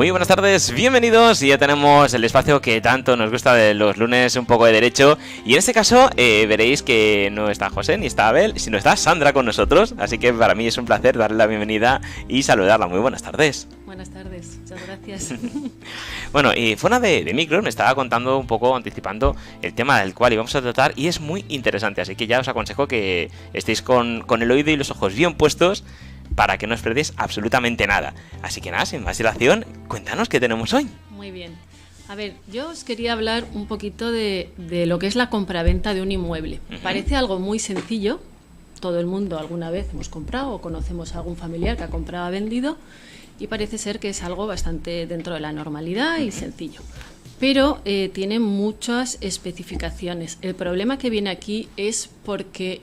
Muy buenas tardes, bienvenidos. Y ya tenemos el espacio que tanto nos gusta de los lunes, un poco de derecho. Y en este caso veréis que no está José ni está Abel, sino está Sandra con nosotros. Así que para mí es un placer darle la bienvenida y saludarla. Muy buenas tardes. Buenas tardes, muchas gracias. Bueno, y fuera de micro me estaba contando un poco, anticipando el tema del cual íbamos a tratar, y es muy interesante. Así que ya os aconsejo que estéis con el oído y los ojos bien puestos para que no os perdéis absolutamente nada. Así que nada, sin más dilación, cuéntanos qué tenemos hoy. Muy bien. A ver, yo os quería hablar un poquito de lo que es la compraventa de un inmueble. Parece algo muy sencillo. Todo el mundo alguna vez hemos comprado o conocemos a algún familiar que ha comprado o vendido, y parece ser que es algo bastante dentro de la normalidad y sencillo. Pero tiene muchas especificaciones. El problema que viene aquí es porque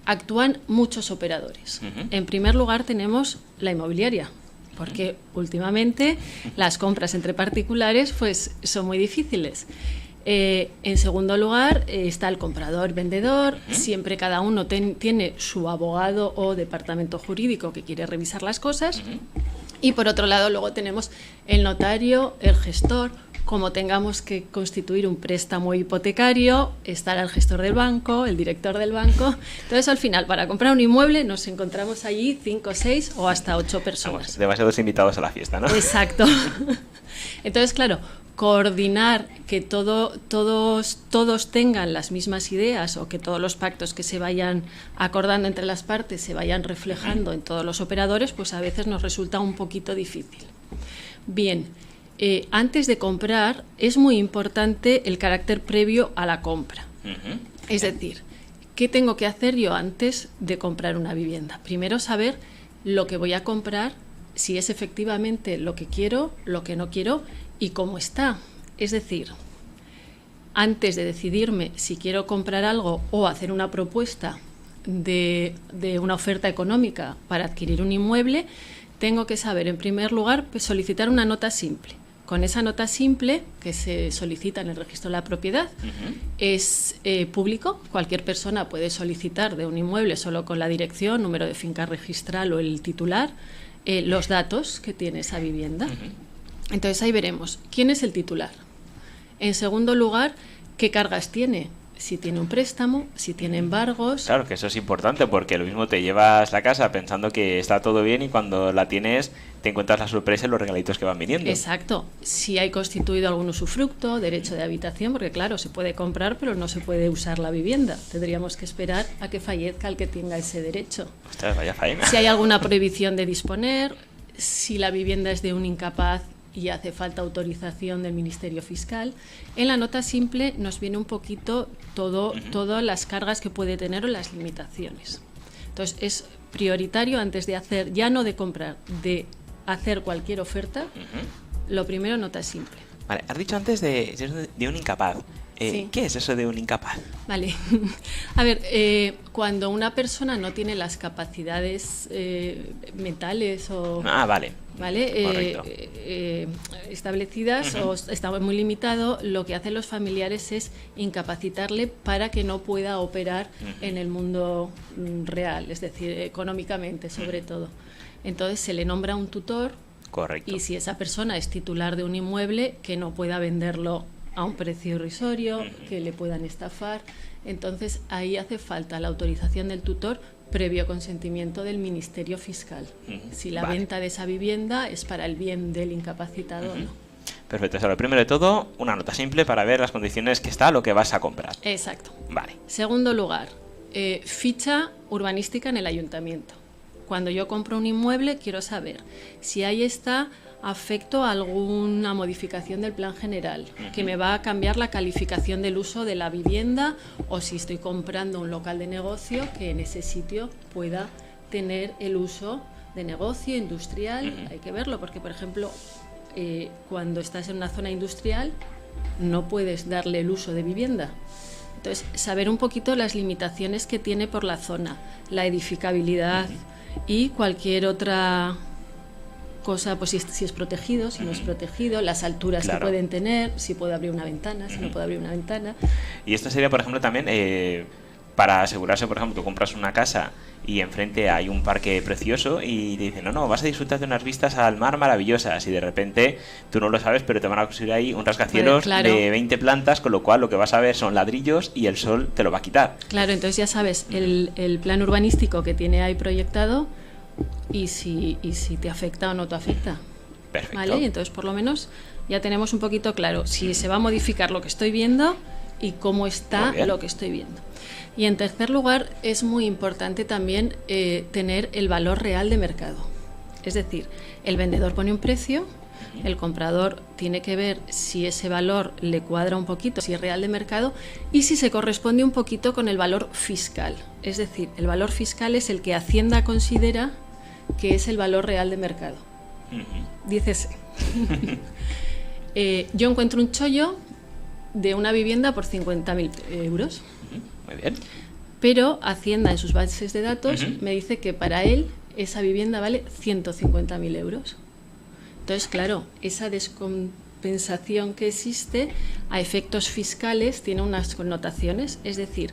actúan muchos operadores. En primer lugar tenemos la inmobiliaria, porque últimamente las compras entre particulares pues son muy difíciles. En segundo lugar está el comprador-vendedor. Siempre cada uno tiene su abogado o departamento jurídico que quiere revisar las cosas. Y por otro lado luego tenemos el notario, el gestor. Como tengamos que constituir un préstamo hipotecario, estará el gestor del banco, el director del banco. Entonces, al final, para comprar un inmueble nos encontramos allí 5, 6 o hasta 8 personas. Vamos, demasiados invitados a la fiesta, ¿no? Exacto. Entonces, claro, coordinar que todos tengan las mismas ideas, o que todos los pactos que se vayan acordando entre las partes se vayan reflejando en todos los operadores, pues a veces nos resulta un poquito difícil. Bien. Antes de comprar es muy importante el carácter previo a la compra. Es decir, ¿qué tengo que hacer yo antes de comprar una vivienda? Primero saber lo que voy a comprar, si es efectivamente lo que quiero, lo que no quiero y cómo está. Es decir, antes de decidirme si quiero comprar algo o hacer una propuesta de una oferta económica para adquirir un inmueble, tengo que saber, en primer lugar, pues, solicitar una nota simple. Con esa nota simple, que se solicita en el registro de la propiedad, es público. Cualquier persona puede solicitar de un inmueble solo con la dirección, número de finca registral o el titular, los datos que tiene esa vivienda. Entonces ahí veremos quién es el titular. En segundo lugar, qué cargas tiene. Si tiene un préstamo, si tiene embargos. Claro, que eso es importante, porque lo mismo te llevas la casa pensando que está todo bien y cuando la tienes te encuentras la sorpresa y los regalitos que van viniendo. Exacto. Si hay constituido algún usufructo, derecho de habitación, porque claro, se puede comprar pero no se puede usar la vivienda. Tendríamos que esperar a que fallezca el que tenga ese derecho. Ostras, vaya faena. Si hay alguna prohibición de disponer, si la vivienda es de un incapaz y hace falta autorización del Ministerio Fiscal. En la nota simple nos viene un poquito todas las cargas que puede tener o las limitaciones. Entonces es prioritario, antes de hacer, ya no de comprar, de hacer cualquier oferta, lo primero, nota simple. Vale, has dicho antes de un incapaz. Sí. ¿Qué es eso de un incapaz? Vale. A ver, cuando una persona no tiene las capacidades mentales o... Vale. Establecidas o está muy limitado, lo que hacen los familiares es incapacitarle para que no pueda operar en el mundo real, es decir, económicamente sobre todo. Entonces se le nombra un tutor. Correcto. Y si esa persona es titular de un inmueble, que no pueda venderlo a un precio irrisorio, que le puedan estafar. Entonces ahí hace falta la autorización del tutor previo consentimiento del Ministerio Fiscal. Si la venta de esa vivienda es para el bien del incapacitado o no. Perfecto. O sea, lo primero de todo, una nota simple para ver las condiciones que está lo que vas a comprar. Exacto. Vale. Segundo lugar, ficha urbanística en el ayuntamiento. Cuando yo compro un inmueble quiero saber si ahí está afecto a alguna modificación del plan general, que me va a cambiar la calificación del uso de la vivienda, o si estoy comprando un local de negocio, que en ese sitio pueda tener el uso de negocio industrial. Hay que verlo, porque por ejemplo, cuando estás en una zona industrial no puedes darle el uso de vivienda. Entonces, saber un poquito las limitaciones que tiene por la zona, la edificabilidad y cualquier otra cosa, pues si es protegido, si no es protegido, las alturas que pueden tener, si puede abrir una ventana, si no puede abrir una ventana. Y esto sería, por ejemplo, también para asegurarse, por ejemplo, tú compras una casa y enfrente hay un parque precioso y te dicen, no, vas a disfrutar de unas vistas al mar maravillosas, y de repente tú no lo sabes, pero te van a construir ahí un rascacielos de 20 plantas, con lo cual lo que vas a ver son ladrillos y el sol te lo va a quitar. Claro, entonces ya sabes el plan urbanístico que tiene ahí proyectado y si te afecta o no te afecta. Perfecto. ¿Vale? Y entonces por lo menos ya tenemos un poquito claro si se va a modificar lo que estoy viendo y cómo está lo que estoy viendo. Y en tercer lugar, es muy importante también tener el valor real de mercado. Es decir, el vendedor pone un precio, el comprador tiene que ver si ese valor le cuadra un poquito, si es real de mercado, y si se corresponde un poquito con el valor fiscal. Es decir, el valor fiscal es el que Hacienda considera que es el valor real de mercado. Dícese. Yo encuentro un chollo de una vivienda por 50.000 euros. Muy bien. Pero Hacienda en sus bases de datos me dice que para él esa vivienda vale 150.000 euros. Entonces, claro, esa descompensación que existe a efectos fiscales tiene unas connotaciones. Es decir,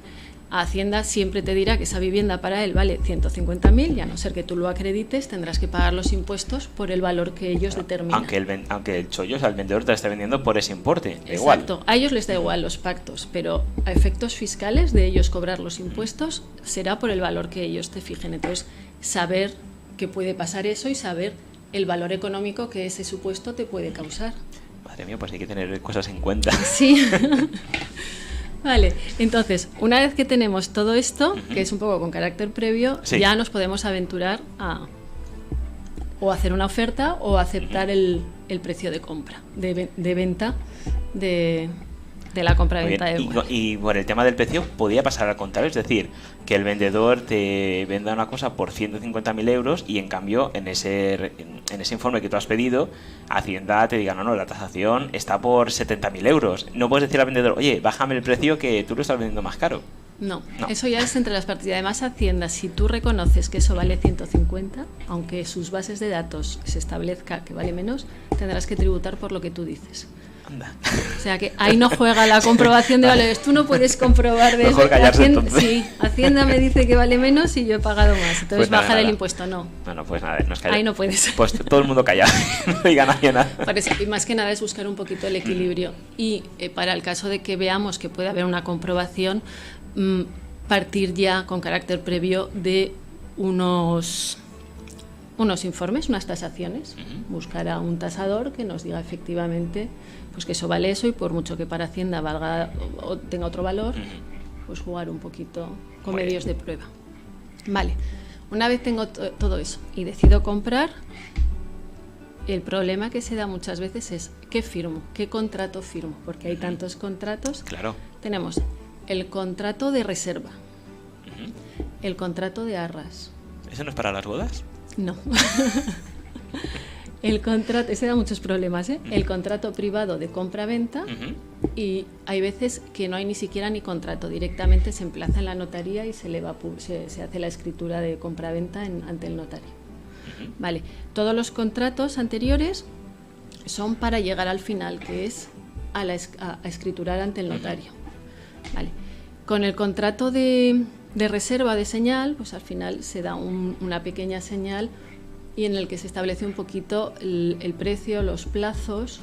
Hacienda siempre te dirá que esa vivienda para él vale 150.000 y a no ser que tú lo acredites tendrás que pagar los impuestos por el valor que ellos determinan. Aunque el chollo, o sea, el vendedor te la esté vendiendo por ese importe. Exacto, igual. A ellos les da igual los pactos, pero a efectos fiscales de ellos cobrar los impuestos será por el valor que ellos te fijen. Entonces, saber que puede pasar eso y saber el valor económico que ese supuesto te puede causar. Madre mía, pues hay que tener cosas en cuenta. Sí. Vale, entonces, una vez que tenemos todo esto, que es un poco con carácter previo, ya nos podemos aventurar a o hacer una oferta o aceptar el precio de compra, de venta de la compra-venta de inmueble. Y por el tema del precio podía pasar al contrario, es decir, que el vendedor te venda una cosa por 150.000 euros y en cambio en ese informe que tú has pedido, Hacienda te diga, no, la tasación está por 70.000 euros. No puedes decir al vendedor, oye, bájame el precio que tú lo estás vendiendo más caro. No, eso ya es entre las partes. Y además Hacienda, si tú reconoces que eso vale 150, aunque sus bases de datos se establezca que vale menos, tendrás que tributar por lo que tú dices. Anda. O sea que ahí no juega la comprobación de valores. Tú no puedes comprobar de mejor callarse, entonces. Sí, Hacienda me dice que vale menos y yo he pagado más. Entonces pues bajar el impuesto, no. No, pues nada, nos ahí no puedes. Pues todo el mundo callado, no diga nadie nada. Y más que nada es buscar un poquito el equilibrio. Y para el caso de que veamos que puede haber una comprobación, partir ya con carácter previo de unos informes, unas tasaciones, buscar a un tasador que nos diga efectivamente pues que eso vale eso y por mucho que para Hacienda valga o tenga otro valor, pues jugar un poquito con medios de prueba. Vale, una vez tengo todo eso y decido comprar, el problema que se da muchas veces es ¿qué firmo? ¿Qué contrato firmo? Porque hay tantos contratos. Claro. Tenemos el contrato de reserva, el contrato de arras. ¿Eso no es para las bodas? No. El contrato, ese da muchos problemas, ¿eh? El contrato privado de compra-venta y hay veces que no hay ni siquiera ni contrato, directamente se emplaza en la notaría y se hace la escritura de compra-venta ante el notario. Vale, todos los contratos anteriores son para llegar al final, que es a escriturar ante el notario. Vale. Con el contrato de reserva de señal, pues al final se da una pequeña señal y en el que se establece un poquito el precio, los plazos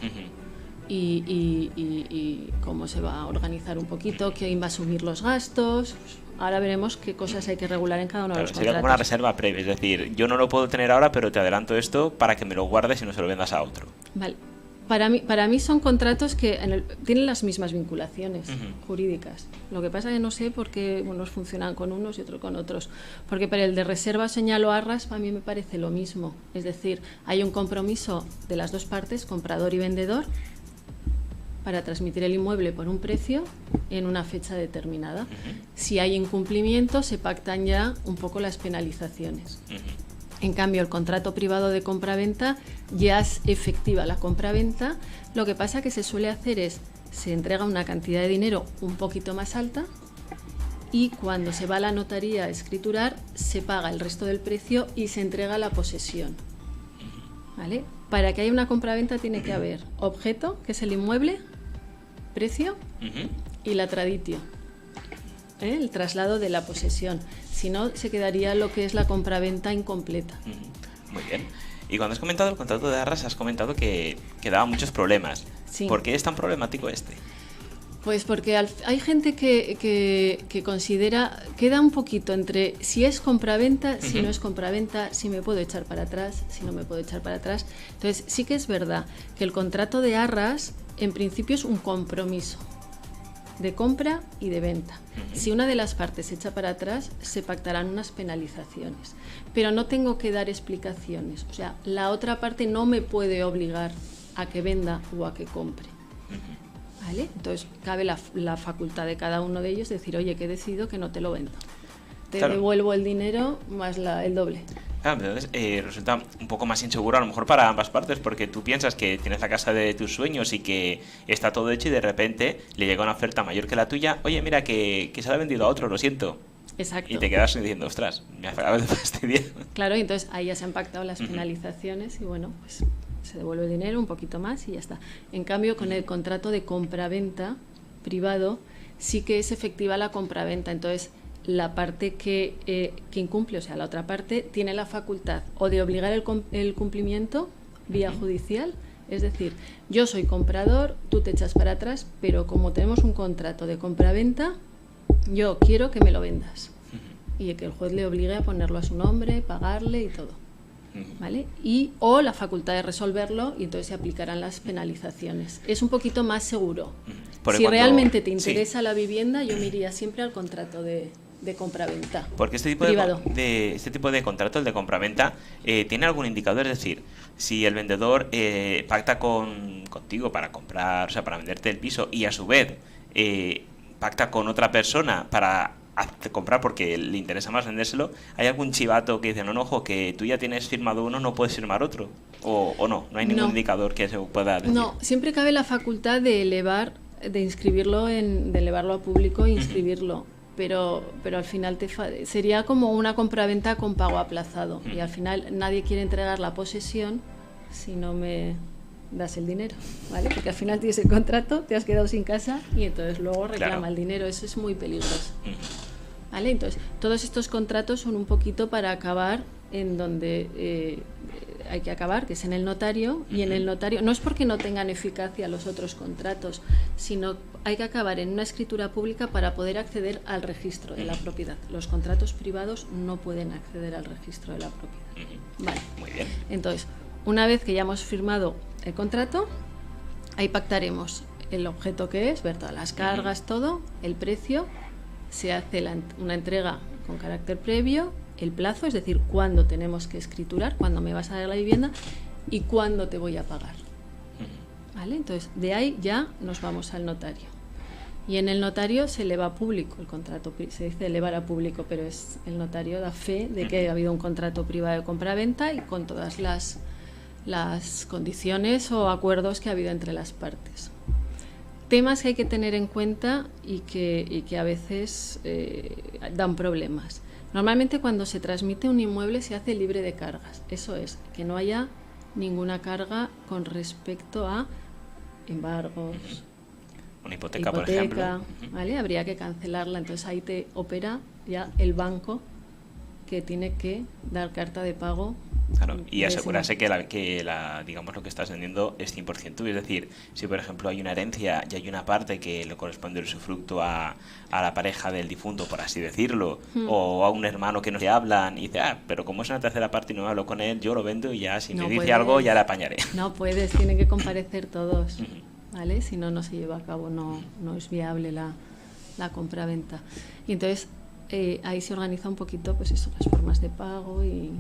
y cómo se va a organizar un poquito, quién va a asumir los gastos. Pues ahora veremos qué cosas hay que regular en cada uno de los contratos. Sería como una reserva previa, es decir, yo no lo puedo tener ahora, pero te adelanto esto para que me lo guardes y no se lo vendas a otro. Vale. Para mí son contratos que tienen las mismas vinculaciones jurídicas. Lo que pasa es que no sé por qué unos funcionan con unos y otros con otros. Porque para el de reserva, señal o arras, para mí me parece lo mismo. Es decir, hay un compromiso de las dos partes, comprador y vendedor, para transmitir el inmueble por un precio en una fecha determinada. Si hay incumplimiento, se pactan ya un poco las penalizaciones. En cambio, el contrato privado de compra-venta ya es efectiva la compra-venta. Lo que pasa que se suele hacer es, se entrega una cantidad de dinero un poquito más alta y cuando se va a la notaría a escriturar, se paga el resto del precio y se entrega la posesión. ¿Vale? Para que haya una compra-venta tiene que haber objeto, que es el inmueble, precio y la traditio. el traslado de la posesión. Si no, se quedaría lo que es la compraventa incompleta. Muy bien. Y cuando has comentado el contrato de arras, has comentado que daba muchos problemas. Sí. ¿Por qué es tan problemático este? Pues porque hay gente que considera, queda un poquito entre si es compraventa, si no es compraventa, si me puedo echar para atrás, si no me puedo echar para atrás. Entonces sí que es verdad que el contrato de arras en principio es un compromiso de compra y de venta. Si una de las partes se echa para atrás, se pactarán unas penalizaciones. Pero no tengo que dar explicaciones. O sea, la otra parte no me puede obligar a que venda o a que compre. ¿Vale? Entonces cabe la facultad de cada uno de ellos decir, oye, que he decidido que no te lo vendo. Te devuelvo el dinero más el doble. Claro, entonces resulta un poco más inseguro a lo mejor para ambas partes, porque tú piensas que tienes la casa de tus sueños y que está todo hecho y de repente le llega una oferta mayor que la tuya. Oye, mira, que se la ha vendido a otro, lo siento. Exacto. Y te quedas diciendo, ostras, me acabas de fastidiar. Claro, y entonces ahí ya se han pactado las penalizaciones y bueno, pues se devuelve el dinero, un poquito más y ya está. En cambio, con el contrato de compraventa privado, sí que es efectiva la compraventa. Entonces, la parte que incumple, o sea, la otra parte, tiene la facultad o de obligar el cumplimiento vía judicial. Es decir, yo soy comprador, tú te echas para atrás, pero como tenemos un contrato de compraventa, yo quiero que me lo vendas. Y que el juez le obligue a ponerlo a su nombre, pagarle y todo. ¿Vale? O la facultad de resolverlo y entonces se aplicarán las penalizaciones. Es un poquito más seguro. Si realmente te interesa la vivienda, yo me iría siempre al contrato de compraventa. Porque este tipo de contrato, el de compraventa, tiene algún indicador, es decir, si el vendedor pacta contigo para comprar, o sea, para venderte el piso y a su vez pacta con otra persona para comprar porque le interesa más vendérselo, ¿hay algún chivato que dice, no, ojo, que tú ya tienes firmado uno, no puedes firmar otro? ¿O no? ¿No hay ningún indicador que se pueda decir? No, siempre cabe la facultad de inscribirlo, de elevarlo a público e inscribirlo. Pero al final sería como una compraventa con pago aplazado. Y al final nadie quiere entregar la posesión si no me das el dinero, ¿vale? Porque al final tienes el contrato, te has quedado sin casa y entonces luego reclama el dinero. Eso es muy peligroso, ¿vale? Entonces, todos estos contratos son un poquito para acabar en donde hay que acabar, que es en el notario, y en el notario no es porque no tengan eficacia los otros contratos, sino hay que acabar en una escritura pública para poder acceder al registro de la propiedad. Los contratos privados no pueden acceder al registro de la propiedad. Vale. Muy bien. Entonces, una vez que ya hemos firmado el contrato, ahí pactaremos el objeto que es, ver todas las cargas, todo, el precio, se hace una entrega con carácter previo, el plazo, es decir, cuándo tenemos que escriturar, cuándo me vas a dar la vivienda y cuándo te voy a pagar. ¿Vale? Entonces, de ahí ya nos vamos al notario. Y en el notario se eleva a público el contrato, se dice elevar a público, pero es el notario da fe de que ha habido un contrato privado de compraventa y con todas las condiciones o acuerdos que ha habido entre las partes. Temas que hay que tener en cuenta y que a veces dan problemas. Normalmente cuando se transmite un inmueble se hace libre de cargas. Eso es, que no haya ninguna carga con respecto a embargos, una hipoteca, por ejemplo. ¿Vale? Habría que cancelarla. Entonces ahí te opera ya el banco que tiene que dar carta de pago. Claro, y asegurarse que digamos, lo que estás vendiendo es 100% tuyo. Es decir, si por ejemplo hay una herencia y hay una parte que le corresponde el usufructo a la pareja del difunto, por así decirlo, o a un hermano que no se hablan y dice, pero como es una tercera parte y no hablo con él, yo lo vendo y ya si me dice algo ya le apañaré. No puedes, tienen que comparecer todos, ¿vale? Si no, no se lleva a cabo, no es viable la compraventa. Y entonces ahí se organiza un poquito, pues eso, las formas de pago y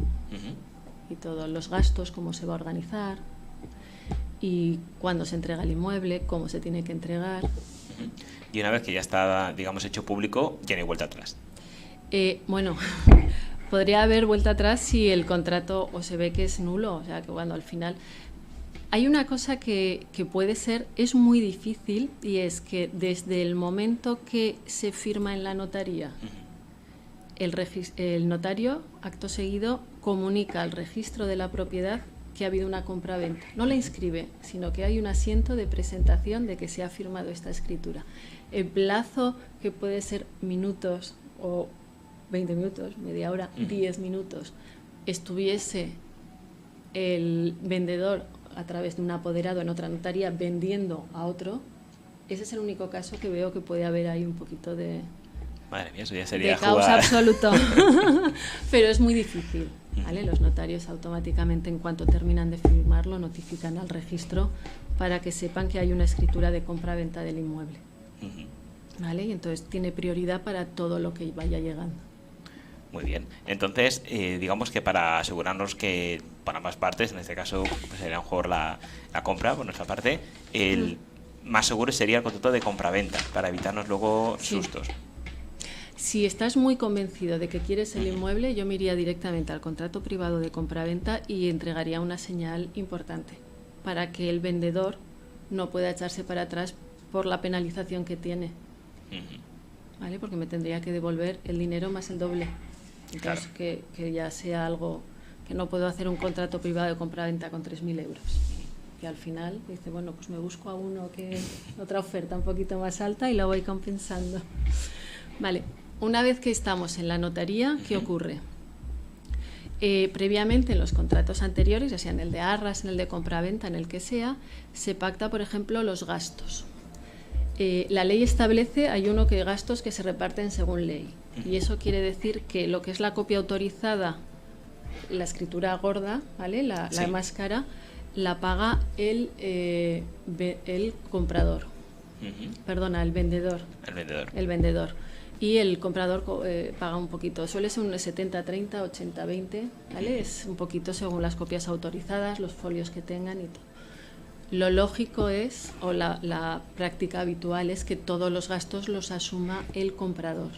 todos los gastos, cómo se va a organizar y cuándo se entrega el inmueble, cómo se tiene que entregar. Y una vez que ya está, digamos, hecho público, ya no hay vuelta atrás. Bueno, podría haber vuelta atrás si el contrato o se ve que es nulo, o sea, que cuando al final... Hay una cosa que puede ser, es muy difícil, y es que desde el momento que se firma en la notaría, el notario, acto seguido, comunica al registro de la propiedad que ha habido una compra-venta. No la inscribe, sino que hay un asiento de presentación de que se ha firmado esta escritura. El plazo, que puede ser minutos o 20 minutos, media hora, 10 minutos, estuviese el vendedor a través de un apoderado en otra notaría vendiendo a otro, ese es el único caso que veo que puede haber ahí un poquito de... Madre mía, eso ya sería de caos jugar. absoluto. Pero es muy difícil, ¿vale? Los notarios automáticamente, en cuanto terminan de firmarlo, notifican al registro para que sepan que hay una escritura de compra-venta del inmueble, ¿vale? Y entonces tiene prioridad para todo lo que vaya llegando. Muy bien. Entonces, digamos que para asegurarnos que para ambas partes, en este caso pues sería mejor la compra por nuestra parte, el más seguro sería el contrato de compraventa para evitarnos luego sustos. Si estás muy convencido de que quieres el inmueble, yo me iría directamente al contrato privado de compraventa y entregaría una señal importante para que el vendedor no pueda echarse para atrás por la penalización que tiene. ¿Vale? Porque me tendría que devolver el dinero más el doble. Entonces, claro, que ya sea algo que no puedo hacer un contrato privado de compraventa con 3.000 euros. Que al final dice, bueno, pues me busco a uno que otra oferta un poquito más alta y lo voy compensando. Vale. Una vez que estamos en la notaría, ¿qué ocurre? Previamente, en los contratos anteriores, ya sea en el de arras, en el de compraventa, en el que sea, se pacta, por ejemplo, los gastos. La ley establece, hay gastos que se reparten según ley. Y eso quiere decir que lo que es la copia autorizada, la escritura gorda, ¿vale? La más cara, la paga el comprador. Perdona, el vendedor. El vendedor. Y el comprador paga un poquito, suele ser un 70-30, 80-20, ¿vale? Es un poquito según las copias autorizadas, los folios que tengan y todo. Lo lógico es, o la práctica habitual es que todos los gastos los asuma el comprador.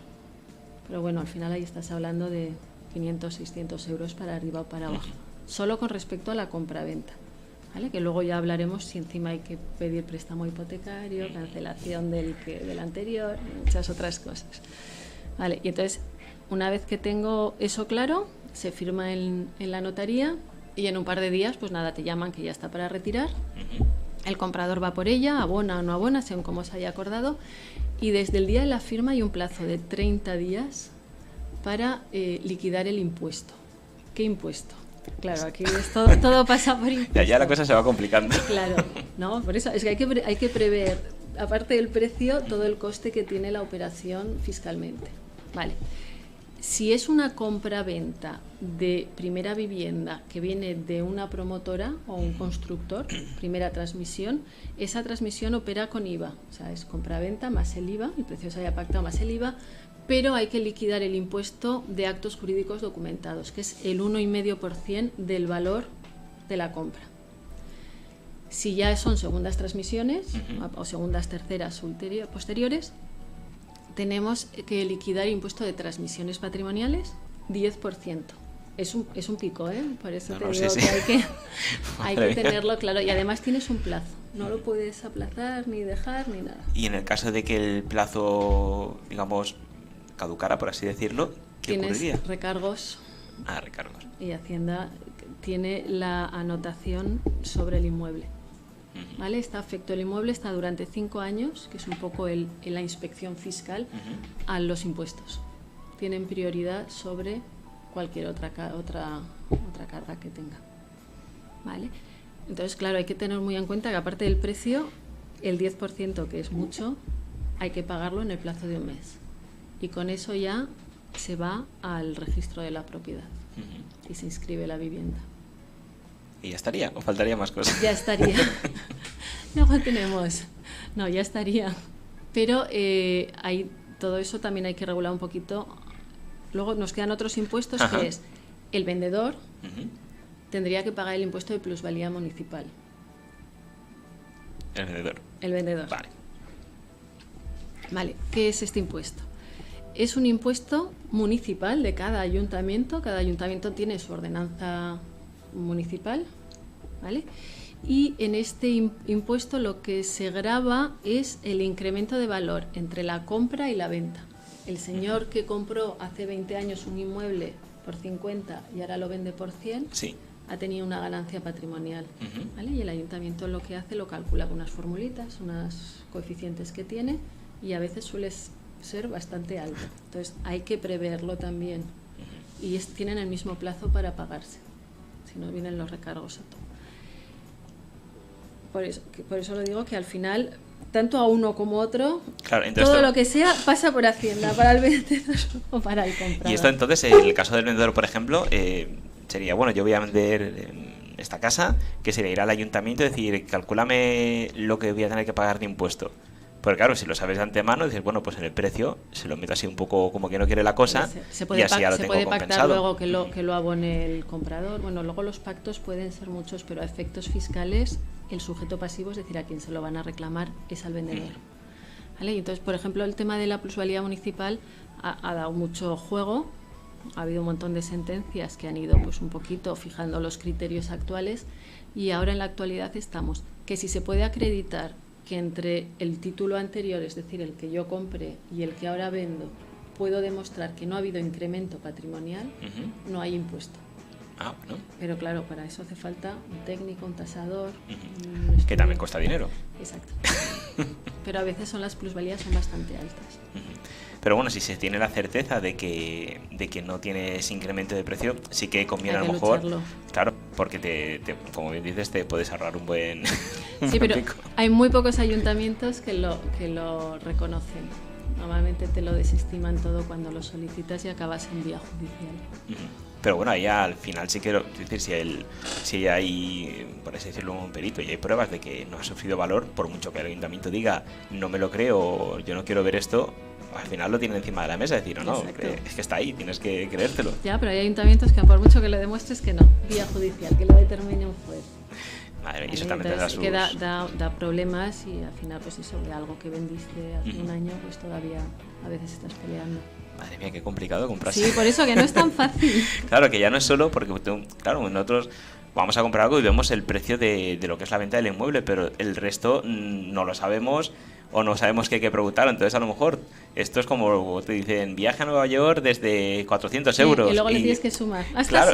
Pero bueno, al final ahí estás hablando de 500, 600 euros para arriba o para abajo. Solo con respecto a la compraventa, ¿vale? Que luego ya hablaremos si encima hay que pedir préstamo hipotecario, cancelación del anterior, muchas otras cosas. Vale, y entonces, una vez que tengo eso claro, se firma en la notaría y en un par de días, pues nada, te llaman que ya está para retirar. El comprador va por ella, abona o no abona, según como se haya acordado, y desde el día de la firma hay un plazo de 30 días para liquidar el impuesto. ¿Qué impuesto? Claro, aquí todo pasa por impuesto. Ya la cosa se va complicando. Claro, no, por eso es que hay que prever, aparte del precio, todo el coste que tiene la operación fiscalmente. Vale. Si es una compra-venta de primera vivienda que viene de una promotora o un constructor, primera transmisión, esa transmisión opera con IVA. O sea, es compra-venta más el IVA, el precio se haya pactado más el IVA, pero hay que liquidar el impuesto de actos jurídicos documentados, que es el 1,5% del valor de la compra. Si ya son segundas transmisiones o segundas, terceras, posteriores, tenemos que liquidar impuesto de transmisiones patrimoniales 10%. Es un pico, ¿eh? Por eso te digo que hay que tenerlo claro. Y además tienes un plazo. No lo puedes aplazar, ni dejar, ni nada. Y en el caso de que el plazo, digamos, caducara, por así decirlo, ¿qué ocurriría? Tienes recargos. Recargos. Y Hacienda tiene la anotación sobre el inmueble. ¿Vale? Está afecto el inmueble, está durante 5 años, que es un poco la inspección fiscal, a los impuestos. Tienen prioridad sobre cualquier otra carga que tenga. ¿Vale? Entonces, claro, hay que tener muy en cuenta que aparte del precio, el 10%, que es mucho, hay que pagarlo en el plazo de un mes. Y con eso ya se va al registro de la propiedad y se inscribe la vivienda. ¿Y ya estaría? ¿O faltaría más cosas? Ya estaría. Luego tenemos... No, ya estaría. Pero todo eso también hay que regular un poquito. Luego nos quedan otros impuestos, que es el vendedor tendría que pagar el impuesto de plusvalía municipal. ¿El vendedor? El vendedor. Vale, ¿qué es este impuesto? Es un impuesto municipal de cada ayuntamiento. Cada ayuntamiento tiene su ordenanza municipal, ¿vale? Y en este impuesto lo que se grava es el incremento de valor entre la compra y la venta. El señor que compró hace 20 años un inmueble por 50 y ahora lo vende por 100, sí, ha tenido una ganancia patrimonial, Ujú. ¿vale? Y el ayuntamiento lo que hace, lo calcula con unas formulitas, unos coeficientes que tiene, y a veces suele ser bastante alto. Entonces hay que preverlo también. Y tienen el mismo plazo para pagarse, si no vienen los recargos a todo. Por eso lo digo, que al final, tanto a uno como a otro, Claro, entonces todo lo que sea pasa por Hacienda, para el vendedor o para el comprador. Y esto entonces, en el caso del vendedor, por ejemplo, sería, bueno, yo voy a vender esta casa, que sería ir al ayuntamiento y decir, calcúlame lo que voy a tener que pagar de impuesto. Porque claro, si lo sabes de antemano, dices, bueno, pues en el precio se lo meto así un poco como que no quiere la cosa, y así ya lo tengo puede compensado. pactar luego que lo abone el comprador. Bueno, luego los pactos pueden ser muchos, pero a efectos fiscales el sujeto pasivo, es decir, a quien se lo van a reclamar, es al vendedor. ¿Vale? Y entonces, por ejemplo, el tema de la plusvalía municipal ha dado mucho juego. Ha habido un montón de sentencias que han ido pues un poquito fijando los criterios actuales, y ahora en la actualidad estamos que si se puede acreditar que entre el título anterior, es decir, el que yo compré, y el que ahora vendo, puedo demostrar que no ha habido incremento patrimonial, no hay impuesto. Ah, bueno. Pero claro, para eso hace falta un técnico, un tasador. Que también cuesta dinero. Exacto. Pero a veces las plusvalías son bastante altas. Pero bueno, si se tiene la certeza de que no tienes incremento de precio, sí que conviene a lo mejor. Lucharlo. Claro, porque como bien dices, te puedes ahorrar un buen. Sí, pero hay muy pocos ayuntamientos que lo reconocen. Normalmente te lo desestiman todo cuando lo solicitas y acabas en vía judicial. Pero bueno, ahí al final sí quiero decir, si hay, por así decirlo, un perito y hay pruebas de que no ha sufrido valor, por mucho que el ayuntamiento diga, no me lo creo, yo no quiero ver esto, al final lo tienen encima de la mesa, decir, no, es que está ahí, tienes que creértelo. Ya, pero hay ayuntamientos que por mucho que lo demuestres que no, vía judicial, que lo determine un juez. Madre mía, y eso también te da sus... que da problemas, y al final pues eso, de algo que vendiste hace un año, pues todavía a veces estás peleando. Madre mía, qué complicado comprarse. Sí, por eso que no es tan fácil. Claro, que ya no es solo porque, claro, nosotros vamos a comprar algo y vemos el precio de lo que es la venta del inmueble, pero el resto no lo sabemos o no sabemos qué hay que preguntar. Entonces, a lo mejor, esto es como te dicen, viaje a Nueva York desde 400 euros. Y luego le tienes que sumar. Hasta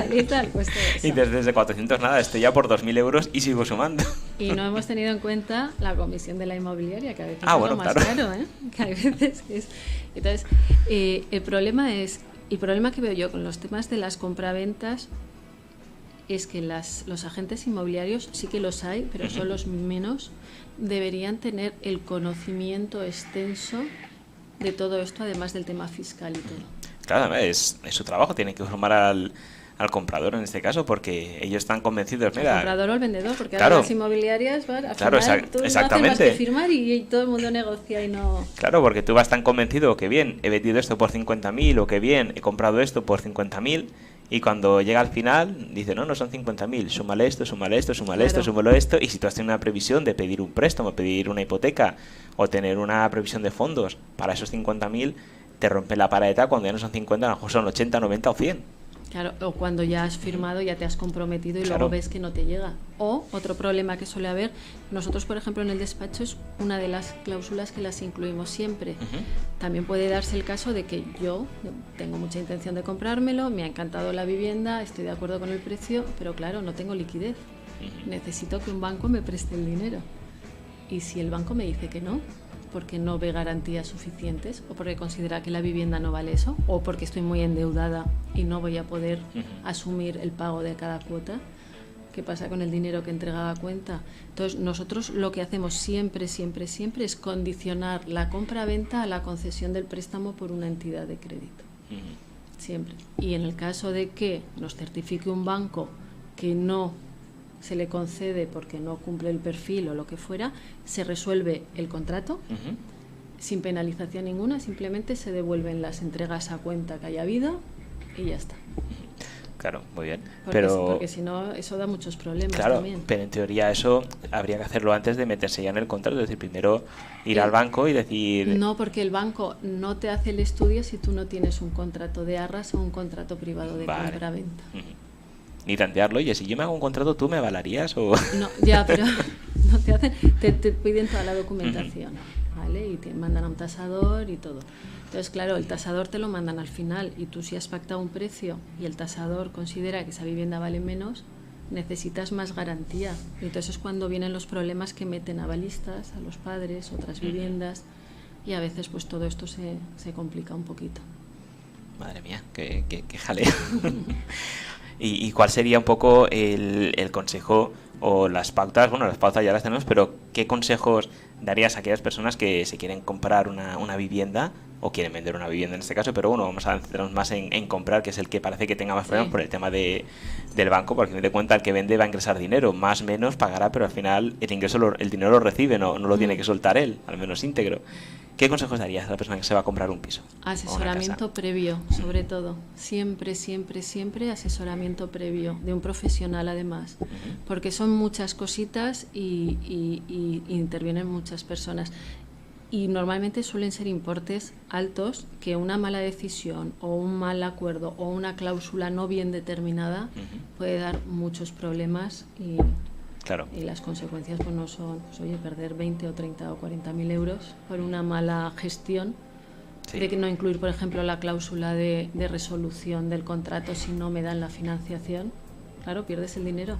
¿qué tal? Pues todo eso. Y desde 400 nada, estoy ya por 2.000 euros y sigo sumando. Y no hemos tenido en cuenta la comisión de la inmobiliaria, que a veces es lo más caro, ¿eh? Que a veces es... Entonces, el problema que veo yo con los temas de las compraventas es que los agentes inmobiliarios, sí que los hay, pero son los menos, deberían tener el conocimiento extenso de todo esto, además del tema fiscal y todo. Claro, es su trabajo, tienen que formar al comprador en este caso, porque ellos están convencidos. Mira, el comprador o el vendedor, porque claro, ahora las inmobiliarias van a claro, firmar, tú exactamente. No haces más que firmar y todo el mundo negocia y no... Claro, porque tú vas tan convencido que bien, he vendido esto por 50.000 o que bien, he comprado esto por 50.000, y cuando llega al final dice, no son 50.000, súmale esto, súmale esto, súmale esto, súmalo esto, y si tú has tenido una previsión de pedir un préstamo, pedir una hipoteca o tener una previsión de fondos para esos 50.000, te rompe la paredeta cuando ya no son 50, a lo mejor son 80, 90 o 100. Claro, o cuando ya has firmado, ya te has comprometido y luego ves que no te llega. O otro problema que suele haber, nosotros por ejemplo en el despacho es una de las cláusulas que las incluimos siempre. También puede darse el caso de que yo tengo mucha intención de comprármelo, me ha encantado la vivienda, estoy de acuerdo con el precio, pero claro, no tengo liquidez. Necesito que un banco me preste el dinero. Y si el banco me dice que no, porque no ve garantías suficientes, o porque considera que la vivienda no vale eso, o porque estoy muy endeudada y no voy a poder asumir el pago de cada cuota, ¿qué pasa con el dinero que entrega a cuenta? Entonces nosotros lo que hacemos siempre es condicionar la compra-venta a la concesión del préstamo por una entidad de crédito. Siempre. Y en el caso de que nos certifique un banco que no se le concede porque no cumple el perfil o lo que fuera, se resuelve el contrato sin penalización ninguna, simplemente se devuelven las entregas a cuenta que haya habido y ya está. Claro, muy bien. Porque si no, eso da muchos problemas también. Pero en teoría eso habría que hacerlo antes de meterse ya en el contrato, es decir, primero ir al banco y decir... No, porque el banco no te hace el estudio si tú no tienes un contrato de arras o un contrato privado de compra-venta. Ni tantearlo, oye, si yo me hago un contrato, ¿tú me avalarías? O... No, ya, pero no te hacen, te piden toda la documentación. ¿vale? Y te mandan a un tasador y todo. Entonces, claro, el tasador te lo mandan al final y tú si has pactado un precio y el tasador considera que esa vivienda vale menos, necesitas más garantía. Y entonces es cuando vienen los problemas que meten avalistas, a los padres, otras viviendas, y a veces pues todo esto se complica un poquito. Madre mía, qué jaleo. ¿Y cuál sería un poco el consejo o las pautas? Bueno, las pautas ya las tenemos, pero ¿qué consejos darías a aquellas personas que se quieren comprar una vivienda o quieren vender una vivienda en este caso? Pero bueno, vamos a centrarnos más en comprar, que es el que parece que tenga más problemas por el tema del banco, porque a fin de cuentas el que vende va a ingresar dinero, más o menos pagará, pero al final el dinero lo recibe, no lo tiene que soltar él, al menos íntegro. ¿Qué consejos darías a la persona que se va a comprar un piso? Asesoramiento previo, sobre todo. Siempre, siempre, siempre asesoramiento previo, de un profesional además, porque son muchas cositas y intervienen muchas personas. Y normalmente suelen ser importes altos que una mala decisión o un mal acuerdo o una cláusula no bien determinada puede dar muchos problemas y... Claro. Y las consecuencias pues no son, pues, oye, perder 20 o 30 o 40.000 euros por una mala gestión, de que no incluir, por ejemplo, la cláusula de resolución del contrato si no me dan la financiación. Claro, pierdes el dinero.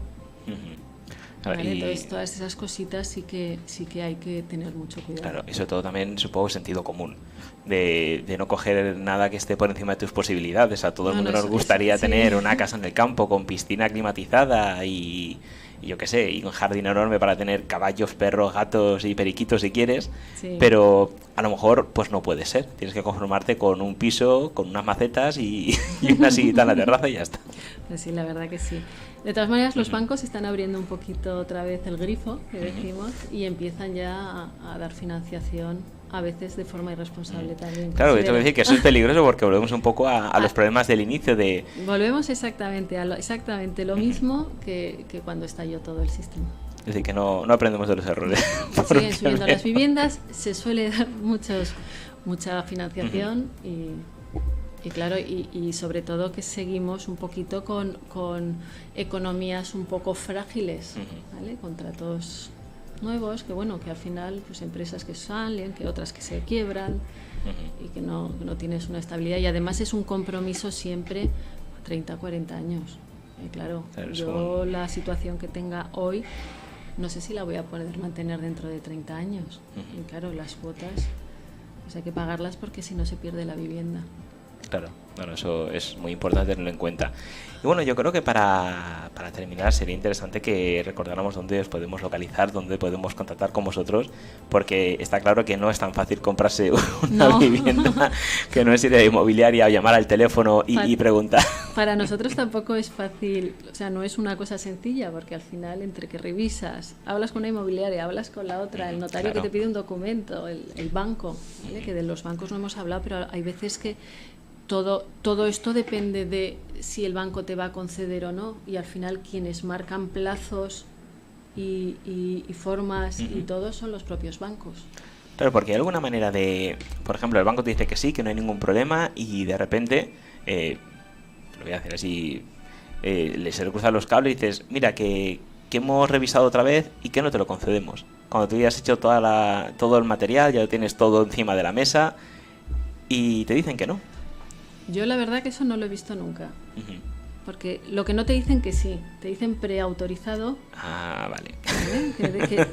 Vale, entonces todas esas cositas sí que hay que tener mucho cuidado. Claro, y sobre todo también supongo sentido común, de no coger nada que esté por encima de tus posibilidades. A todo el mundo nos gustaría tener una casa en el campo con piscina climatizada y yo qué sé, y un jardín enorme para tener caballos, perros, gatos y periquitos si quieres, pero a lo mejor pues no puede ser. Tienes que conformarte con un piso, con unas macetas y una sillita en la terraza y ya está. Pues sí, la verdad que sí. De todas maneras, los bancos están abriendo un poquito otra vez el grifo, que decimos, y empiezan ya a dar financiación, a veces de forma irresponsable también. Claro, yo te voy a decir que eso es peligroso porque volvemos un poco a los problemas del inicio de... Volvemos exactamente a lo mismo que cuando estalló todo el sistema. Es decir, que no aprendemos de los errores. Siguen subiendo las viviendas, se suele dar mucha financiación y claro, y sobre todo que seguimos un poquito con economías un poco frágiles, ¿vale? Contratos nuevos, que bueno, que al final pues empresas que salen, que otras que se quiebran y que no tienes una estabilidad, y además es un compromiso siempre a 30, 40 años. Claro, yo la situación que tenga hoy no sé si la voy a poder mantener dentro de 30 años. Y claro, las cuotas pues hay que pagarlas porque si no se pierde la vivienda. Claro, bueno, eso es muy importante tenerlo en cuenta. Y bueno, yo creo que para terminar sería interesante que recordáramos dónde os podemos localizar, dónde podemos contactar con vosotros, porque está claro que no es tan fácil comprarse una vivienda, que no es ir a la inmobiliaria, llamar al teléfono y preguntar. Para nosotros tampoco es fácil, o sea, no es una cosa sencilla, porque al final entre que revisas, hablas con una inmobiliaria, hablas con la otra, el notario que te pide un documento, el banco, ¿vale? Que de los bancos no hemos hablado, pero hay veces que todo esto depende de si el banco te va a conceder o no, y al final quienes marcan plazos y formas y todo son los propios bancos. Claro, porque hay alguna manera de... Por ejemplo, el banco te dice que sí, que no hay ningún problema y de repente, lo voy a hacer así, se le cruzan los cables y dices, mira, que hemos revisado otra vez y que no te lo concedemos. Cuando tú ya has hecho todo el material, ya lo tienes todo encima de la mesa y te dicen que no. Yo la verdad que eso no lo he visto nunca. Porque lo que no te dicen que sí, te dicen preautorizado. Ah, vale.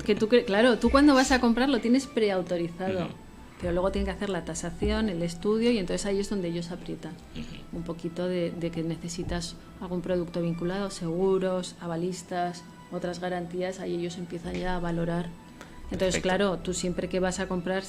Que tú, claro, tú cuando vas a comprar lo tienes preautorizado, pero luego tienen que hacer la tasación, el estudio, y entonces ahí es donde ellos aprietan. Un poquito de que necesitas algún producto vinculado, seguros, avalistas, otras garantías, ahí ellos empiezan ya a valorar. Entonces, claro, tú siempre que vas a comprar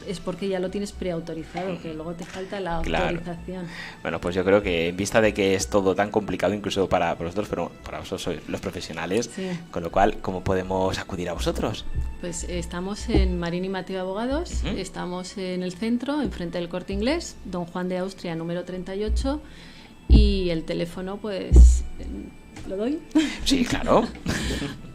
es porque ya lo tienes preautorizado, que luego te falta la autorización. Bueno, pues yo creo que en vista de que es todo tan complicado, incluso para vosotros, pero para vosotros sois los profesionales, con lo cual, ¿cómo podemos acudir a vosotros? Pues estamos en Marín y Mateo Abogados, estamos en el centro, enfrente del Corte Inglés, Don Juan de Austria, número 38, y el teléfono, pues... ¿Lo doy? Sí, claro.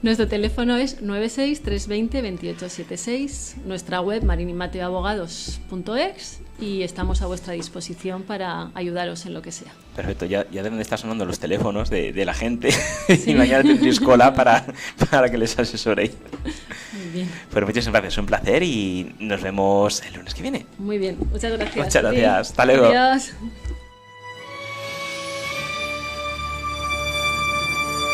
Nuestro teléfono es 96-320-2876, nuestra web marinimateoabogados.es, y estamos a vuestra disposición para ayudaros en lo que sea. Perfecto, ya deben de estar sonando los teléfonos de la gente y mañana tendréis cola para que les asesoréis. Muy bien. Pues muchísimas gracias, un placer y nos vemos el lunes que viene. Muy bien, muchas gracias. Muchas gracias, hasta luego. Adiós.